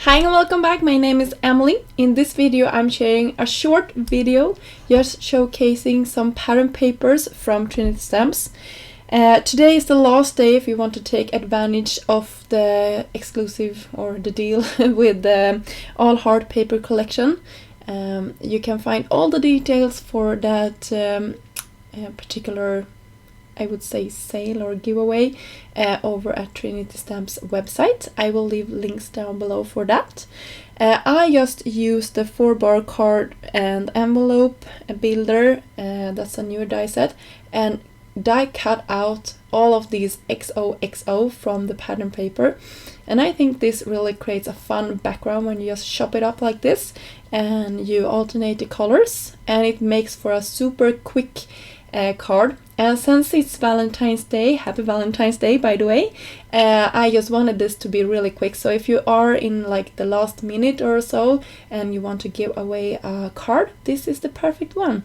Hi and welcome back, my name is Emily. In this video I'm sharing a short video just showcasing some pattern papers from Trinity Stamps. Today is the last day if you want to take advantage of the exclusive or the deal with the all hard paper collection. You can find all the details for that particular, I would say, sale or giveaway over at Trinity Stamps website. I will leave links down below for that. I just used the 4-bar card and envelope builder, that's a newer die set, and die cut out all of these XOXO from the pattern paper. And I think this really creates a fun background when you just chop it up like this and you alternate the colors, and it makes for a super quick card. And since it's Valentine's Day, happy Valentine's Day by the way, I just wanted this to be really quick. So if you are in like the last minute or so and you want to give away a card, this is the perfect one.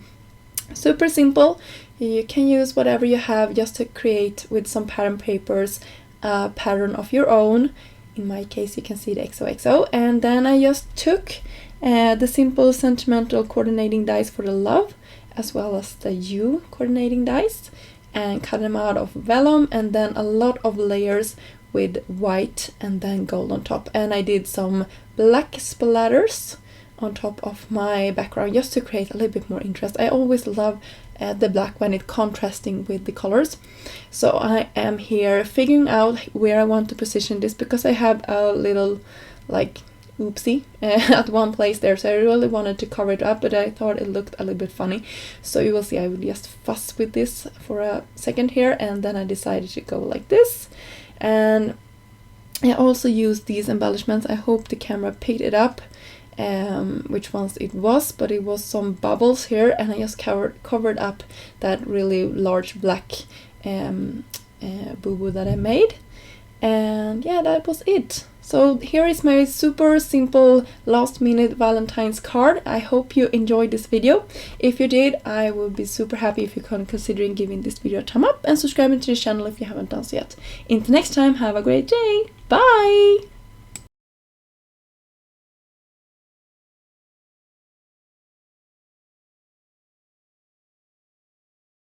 Super simple. You can use whatever you have just to create with some pattern papers a pattern of your own. In my case you can see the XOXO, and then I just took the simple sentimental coordinating dies for the love as well as the U coordinating dies and cut them out of vellum, and then a lot of layers with white and then gold on top. And I did some black splatters on top of my background just to create a little bit more interest. I always love the black when it's contrasting with the colors. So I am here figuring out where I want to position this because I have a little like oopsie at one place there, so I really wanted to cover it up, but I thought it looked a little bit funny. So you will see I will just fuss with this for a second here, and then I decided to go like this. And I also used these embellishments. I hope the camera picked it up which ones it was, but it was some bubbles here, and I just covered up that really large black boo-boo that I made. And yeah, that was it. So here is my super simple last minute Valentine's card. I hope you enjoyed this video. If you did, I would be super happy if you can consider giving this video a thumb up and subscribing to the channel if you haven't done so yet. Until next time, have a great day. Bye!